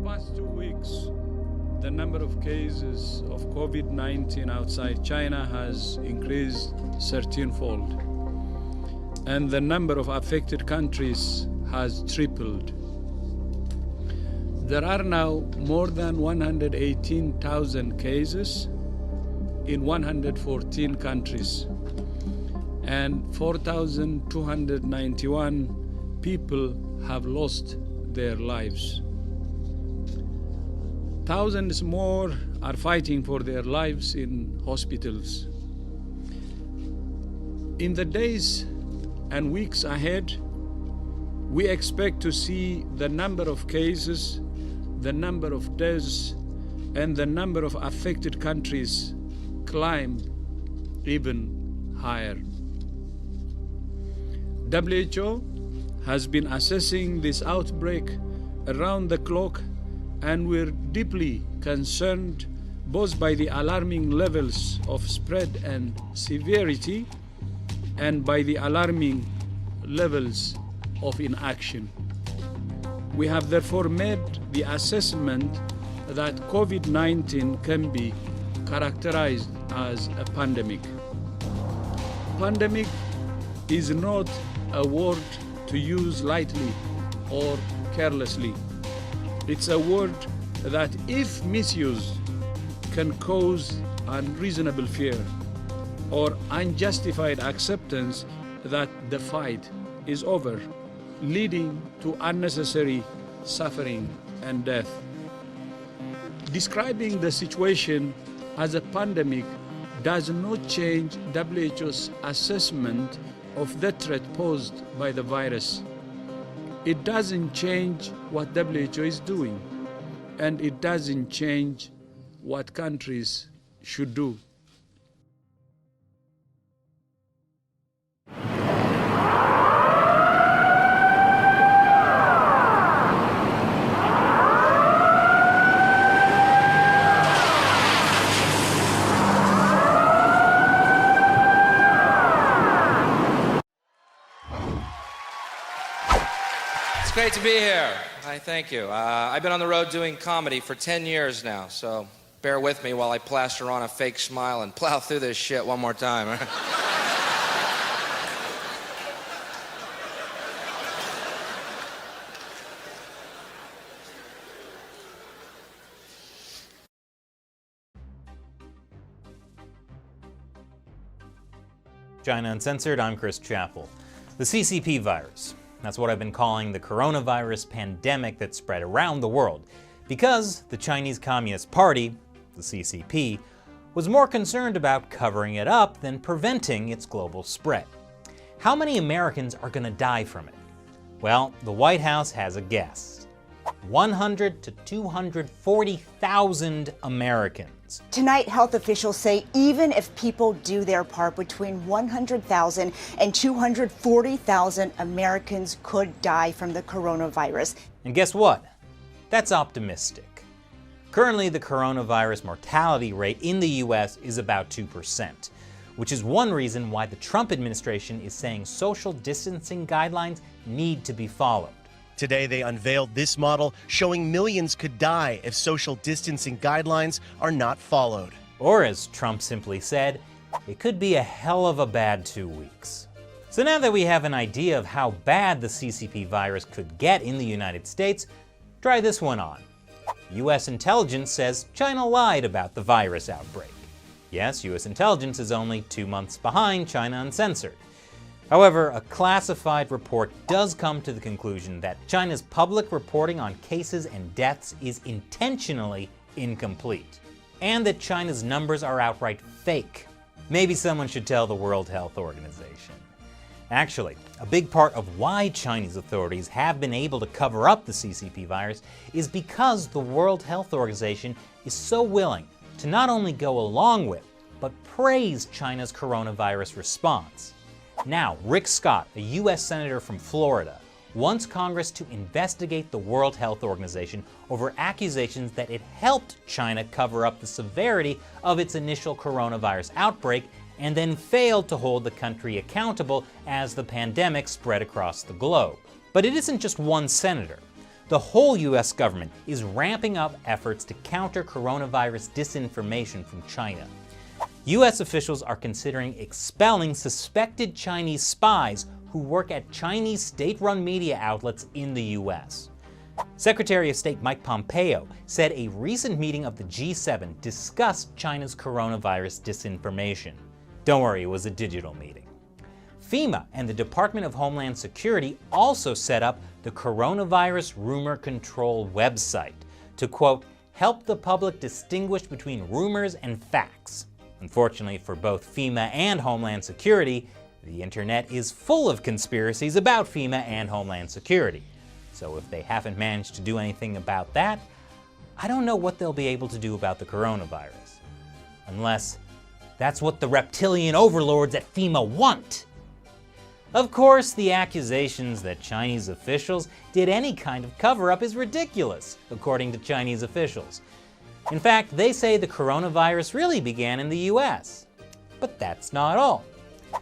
past 2 weeks, the number of cases of COVID-19 outside China has increased 13-fold, and the number of affected countries has tripled. There are now more than 118,000 cases in 114 countries, and 4,291 people have lost their lives. Thousands more are fighting for their lives in hospitals. In the days and weeks ahead, we expect to see the number of cases, the number of deaths, and the number of affected countries climb even higher. WHO has been assessing this outbreak around the clock, and we're deeply concerned both by the alarming levels of spread and severity and by the alarming levels of inaction. We have therefore made the assessment that COVID-19 can be characterized as a pandemic. Pandemic is not a word to use lightly or carelessly. It's a word that, if misused, can cause unreasonable fear or unjustified acceptance that the fight is over, leading to unnecessary suffering and death. Describing the situation as a pandemic does not change WHO's assessment of the threat posed by the virus. It doesn't change what WHO is doing, and it doesn't change what countries should do. Great to be here. Hi, thank you. I've been on the road doing comedy for 10 years now, so bear with me while I plaster on a fake smile and plow through this shit one more time. China Uncensored, I'm Chris Chappell. The CCP virus. That's what I've been calling the coronavirus pandemic that spread around the world, because the Chinese Communist Party, the CCP, was more concerned about covering it up than preventing its global spread. How many Americans are going to die from it? Well, the White House has a guess. 100 to 240,000 Americans. Tonight, health officials say even if people do their part, between 100,000 and 240,000 Americans could die from the coronavirus. And guess what? That's optimistic. Currently, the coronavirus mortality rate in the US is about 2%, which is one reason why the Trump administration is saying social distancing guidelines need to be followed. Today, they unveiled this model showing millions could die if social distancing guidelines are not followed. Or as Trump simply said, it could be a hell of a bad 2 weeks. So now that we have an idea of how bad the CCP virus could get in the United States, try this one on. US intelligence says China lied about the virus outbreak. Yes, US intelligence is only 2 months behind China Uncensored. However, a classified report does come to the conclusion that China's public reporting on cases and deaths is intentionally incomplete, and that China's numbers are outright fake. Maybe someone should tell the World Health Organization. Actually, a big part of why Chinese authorities have been able to cover up the CCP virus is because the World Health Organization is so willing to not only go along with, but praise China's coronavirus response. Now, Rick Scott, a US Senator from Florida, wants Congress to investigate the World Health Organization over accusations that it helped China cover up the severity of its initial coronavirus outbreak and then failed to hold the country accountable as the pandemic spread across the globe. But it isn't just one senator. the whole US government is ramping up efforts to counter coronavirus disinformation from China. US officials are considering expelling suspected Chinese spies who work at Chinese state-run media outlets in the US. Secretary of State Mike Pompeo said a recent meeting of the G7 discussed China's coronavirus disinformation. Don't worry, it was a digital meeting. FEMA and the Department of Homeland Security also set up the Coronavirus Rumor Control website to, quote, help the public distinguish between rumors and facts. Unfortunately for both FEMA and Homeland Security, the internet is full of conspiracies about FEMA and Homeland Security. So if they haven't managed to do anything about that, I don't know what they'll be able to do about the coronavirus. Unless that's what the reptilian overlords at FEMA want. Of course, the accusations that Chinese officials did any kind of cover-up is ridiculous, according to Chinese officials. In fact, they say the coronavirus really began in the US. But that's not all.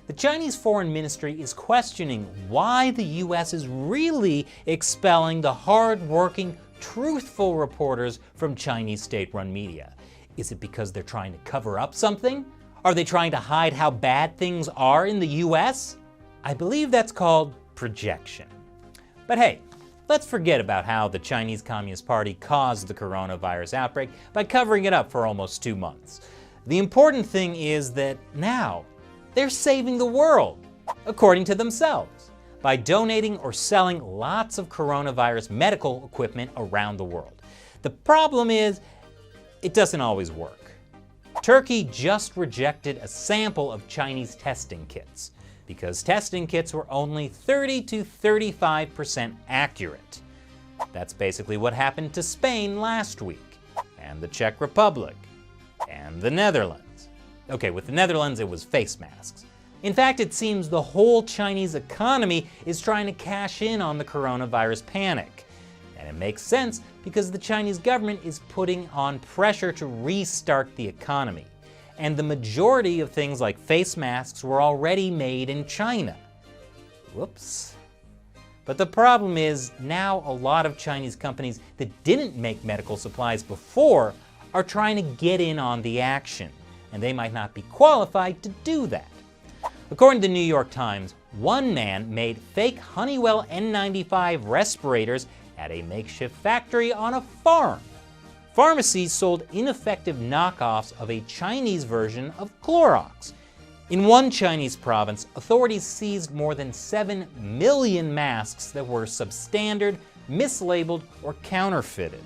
The Chinese Foreign Ministry is questioning why the US is really expelling the hard-working, truthful reporters from Chinese state-run media. Is it because they're trying to cover up something? Are they trying to hide how bad things are in the US? I believe that's called projection. But hey, let's forget about how the Chinese Communist Party caused the coronavirus outbreak by covering it up for almost 2 months. The important thing is that now they're saving the world, according to themselves, by donating or selling lots of coronavirus medical equipment around the world. The problem is, it doesn't always work. Turkey just rejected a sample of Chinese testing kits because testing kits were only 30 to 35% accurate. That's basically what happened to Spain last week, and the Czech Republic, and the Netherlands. Okay, with the Netherlands it was face masks. In fact, it seems the whole Chinese economy is trying to cash in on the coronavirus panic. And it makes sense because the Chinese government is putting on pressure to restart the economy. And the majority of things like face masks were already made in China. Whoops. But the problem is now a lot of Chinese companies that didn't make medical supplies before are trying to get in on the action, and they might not be qualified to do that. According to the New York Times, one man made fake Honeywell N95 respirators at a makeshift factory on a farm. Pharmacies sold ineffective knockoffs of a Chinese version of Clorox. In one Chinese province, authorities seized more than 7 million masks that were substandard, mislabeled, or counterfeited.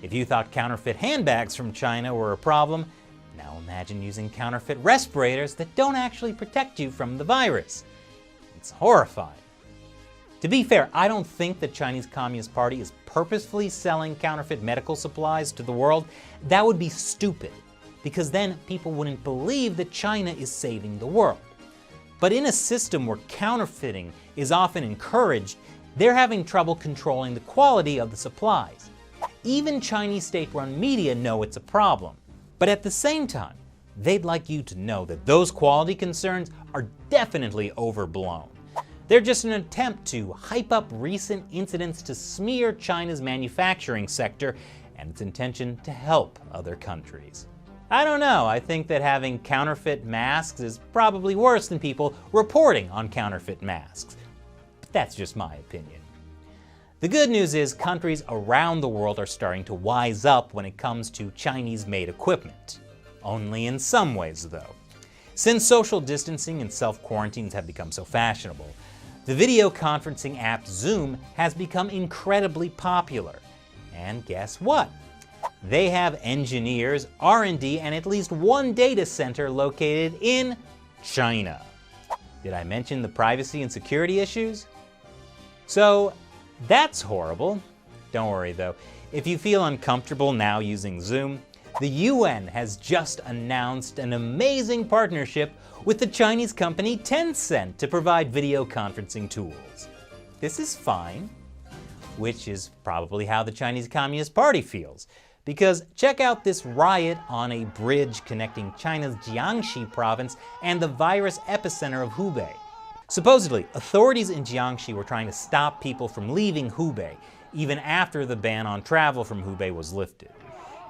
If you thought counterfeit handbags from China were a problem, now imagine using counterfeit respirators that don't actually protect you from the virus. It's horrifying. To be fair, I don't think the Chinese Communist Party is purposefully selling counterfeit medical supplies to the world. That would be stupid, because then people wouldn't believe that China is saving the world. But in a system where counterfeiting is often encouraged, they're having trouble controlling the quality of the supplies. Even Chinese state-run media know it's a problem. But at the same time, they'd like you to know that those quality concerns are definitely overblown. They're just an attempt to hype up recent incidents to smear China's manufacturing sector and its intention to help other countries. I don't know, I think that having counterfeit masks is probably worse than people reporting on counterfeit masks. But that's just my opinion. The good news is countries around the world are starting to wise up when it comes to Chinese-made equipment. Only in some ways, though. Since social distancing and self-quarantines have become so fashionable, the video conferencing app Zoom has become incredibly popular. And guess what? They have engineers, R&D, and at least one data center located in China. Did I mention the privacy and security issues? So that's horrible. Don't worry though. If you feel uncomfortable now using Zoom, the UN has just announced an amazing partnership with the Chinese company Tencent to provide video conferencing tools. This is fine, which is probably how the Chinese Communist Party feels. Because check out this riot on a bridge connecting China's Jiangxi province and the virus epicenter of Hubei. Supposedly, authorities in Jiangxi were trying to stop people from leaving Hubei, even after the ban on travel from Hubei was lifted.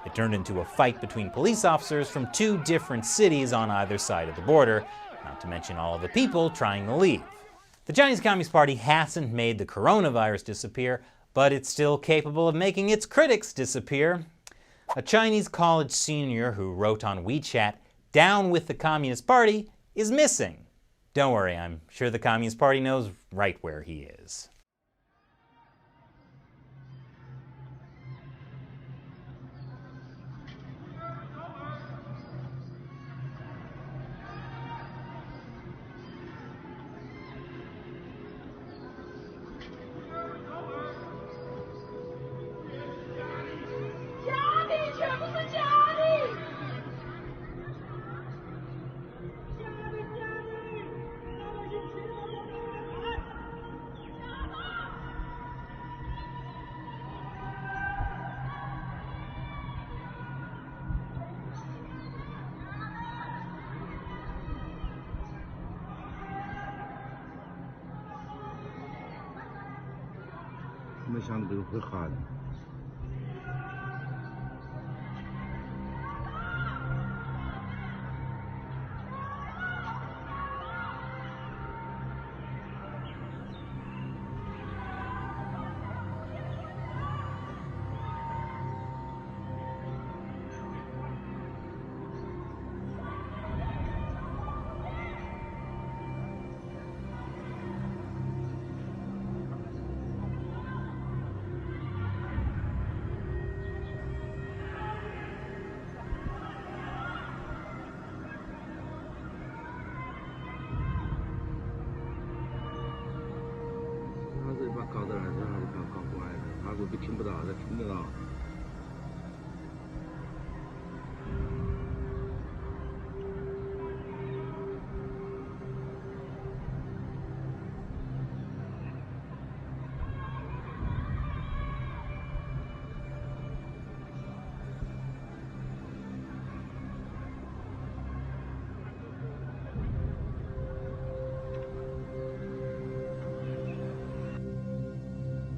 It turned into a fight between police officers from two different cities on either side of the border, not to mention all of the people trying to leave. The Chinese Communist Party hasn't made the coronavirus disappear, but it's still capable of making its critics disappear. A Chinese college senior who wrote on WeChat, "Down with the Communist Party," is missing. Don't worry, I'm sure the Communist Party knows right where he is.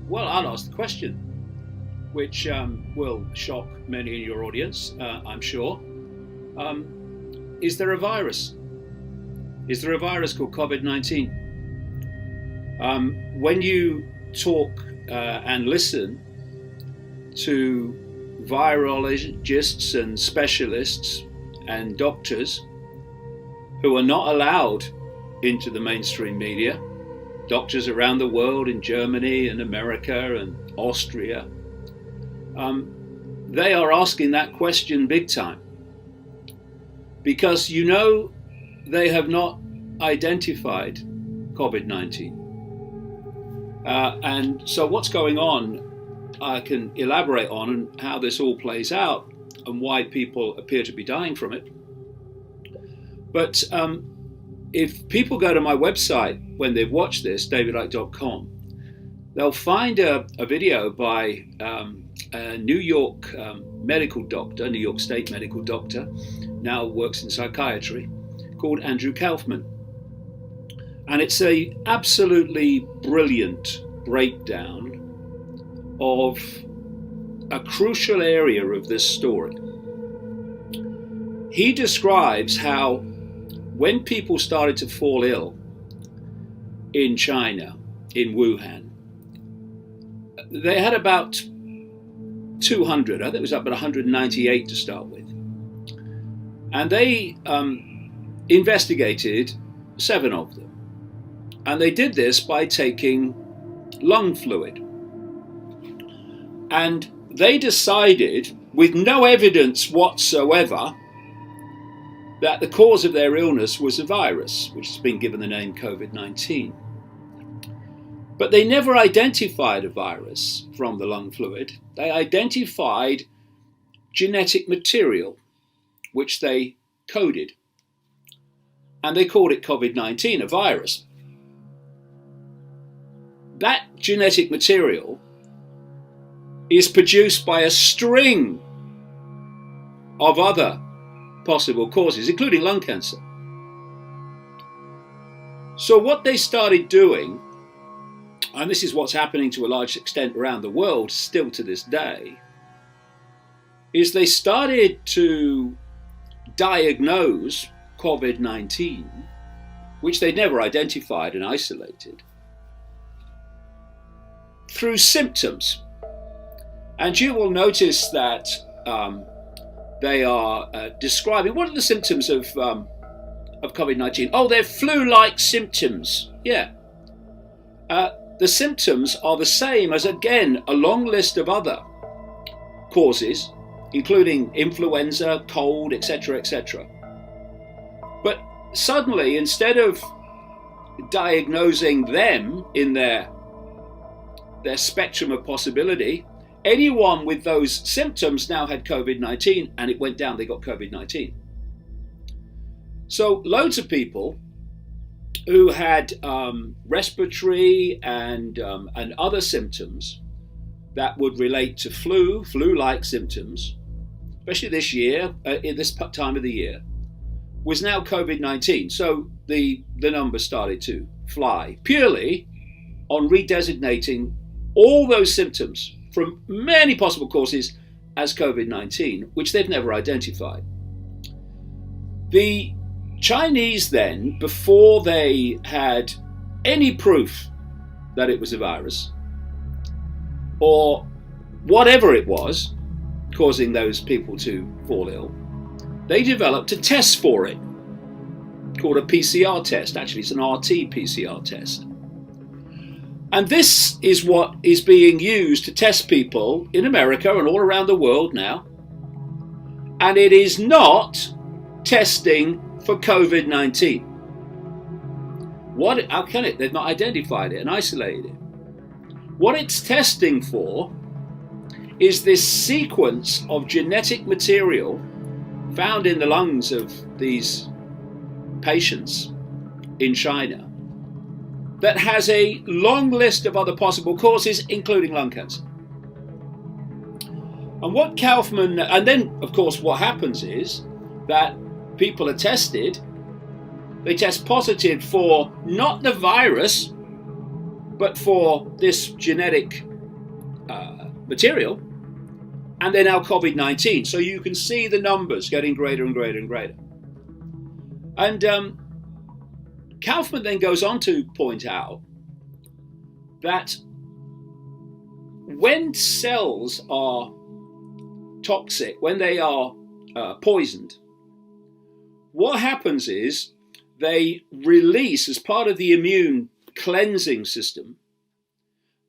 Well, I'll ask the question, which will shock many in your audience, I'm sure. Is there a virus? Is there a virus called COVID-19? When you talk and listen to virologists and specialists and doctors who are not allowed into the mainstream media, doctors around the world in Germany and America and Austria, they are asking that question big time. Because you know they have not identified COVID-19. And so what's going on, I can elaborate on and how this all plays out and why people appear to be dying from it. But if people go to my website when they've watched this, davidicke.com, they'll find a video by a New York medical doctor, New York State medical doctor, now works in psychiatry, called Andrew Kaufman. And it's a absolutely brilliant breakdown of a crucial area of this story. He describes how when people started to fall ill in China, in Wuhan, they had about 200, I think it was up at 198 to start with. And they investigated 7 of them. And they did this by taking lung fluid. And they decided, with no evidence whatsoever, that the cause of their illness was a virus, which has been given the name COVID-19. But they never identified a virus from the lung fluid. They identified genetic material, which they coded. And they called it COVID-19, a virus. That genetic material is produced by a string of other possible causes, including lung cancer. So what they started doing, and this is what's happening to a large extent around the world still to this day, is they started to diagnose COVID-19, which they'd never identified and isolated, through symptoms. And you will notice that they are describing, what are the symptoms of COVID-19? Oh, they're flu-like symptoms. Yeah. The symptoms are the same as, again, a long list of other causes, including influenza, cold, etc., etc. But suddenly, instead of diagnosing them in their spectrum of possibility, anyone with those symptoms now had COVID-19, and it went down, they got COVID-19. So loads of people who had respiratory and other symptoms that would relate to flu-like symptoms, especially this year, in this time of the year, was now COVID-19. So the numbers started to fly, purely on redesignating all those symptoms from many possible causes as COVID-19, which they've never identified. The Chinese then, before they had any proof that it was a virus, or whatever it was causing those people to fall ill, they developed a test for it called a PCR test. Actually, it's an RT-PCR test. And this is what is being used to test people in America and all around the world now. And it is not testing for COVID-19. How can it? They've not identified it and isolated it. What it's testing for is this sequence of genetic material found in the lungs of these patients in China that has a long list of other possible causes, including lung cancer. And what Kaufman, and then of course what happens is that people are tested, they test positive for not the virus, but for this genetic material, and they're now COVID-19. So you can see the numbers getting greater and greater and greater. And Kaufman then goes on to point out that when cells are toxic, when they are poisoned, what happens is they release, as part of the immune cleansing system,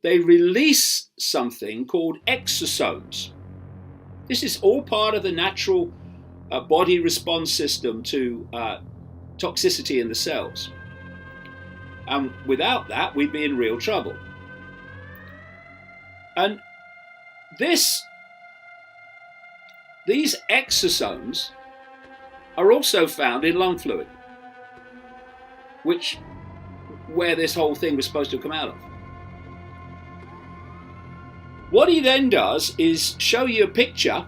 they release something called exosomes. This is all part of the natural body response system to toxicity in the cells. And without that, we'd be in real trouble. And these exosomes are also found in lung fluid, where this whole thing was supposed to come out of. What he then does is show you a picture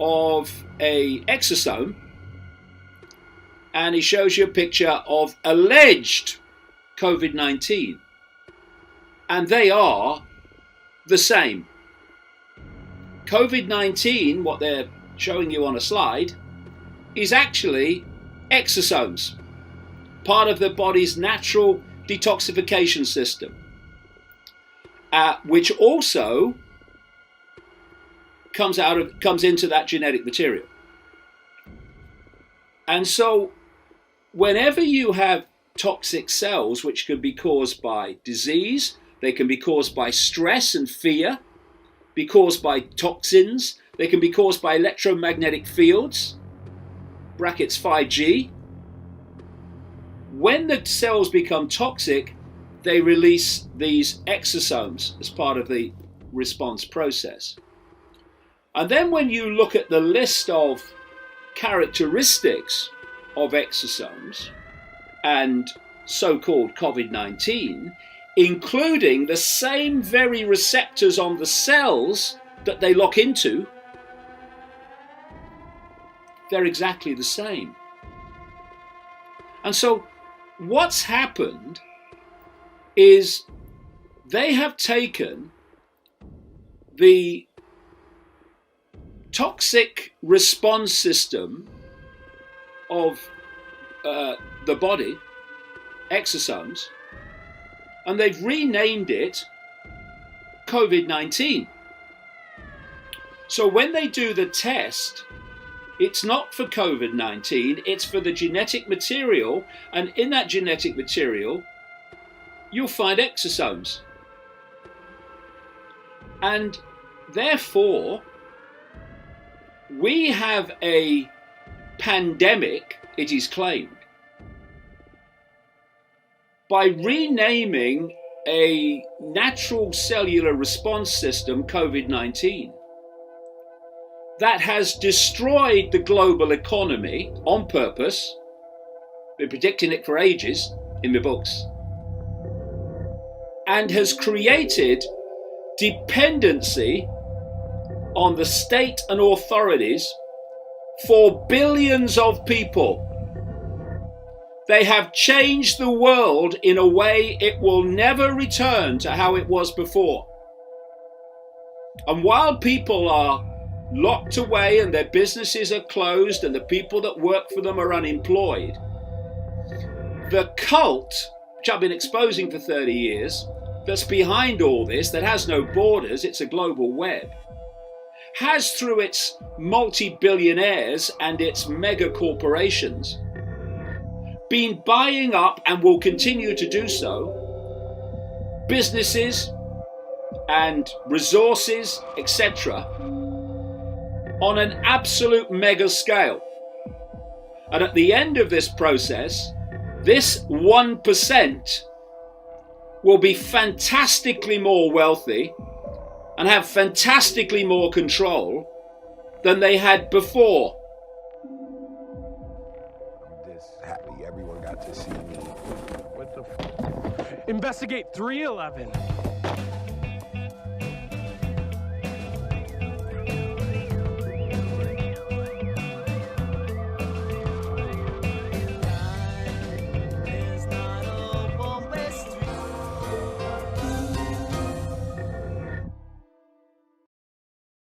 of a exosome, and he shows you a picture of alleged COVID-19, and they are the same. COVID-19, what they're showing you on a slide, is actually exosomes, part of the body's natural detoxification system, which also comes into that genetic material. And so whenever you have toxic cells, which can be caused by disease, they can be caused by stress and fear, be caused by toxins, they can be caused by electromagnetic fields, brackets 5G. When the cells become toxic, they release these exosomes as part of the response process. And then when you look at the list of characteristics of exosomes and so-called COVID-19, including the same very receptors on the cells that they lock into, they're exactly the same. And so what's happened is they have taken the toxic response system of the body, exosomes, and they've renamed it COVID-19. So when they do the test, it's not for COVID-19, it's for the genetic material, and in that genetic material, you'll find exosomes. And therefore, we have a pandemic, it is claimed, by renaming a natural cellular response system COVID-19 that has destroyed the global economy on purpose. Been predicting it for ages in my books, and has created dependency on the state and authorities for billions of people. They have changed the world in a way it will never return to how it was before. And while people are locked away and their businesses are closed and the people that work for them are unemployed, the cult, which I've been exposing for 30 years, that's behind all this, that has no borders, it's a global web, has, through its multi-billionaires and its mega corporations, been buying up, and will continue to do so, businesses and resources, etc., on an absolute mega scale. And at the end of this process, this 1% will be fantastically more wealthy and have fantastically more control than they had before. I'm just happy everyone got to see me. What the f? Investigate 311.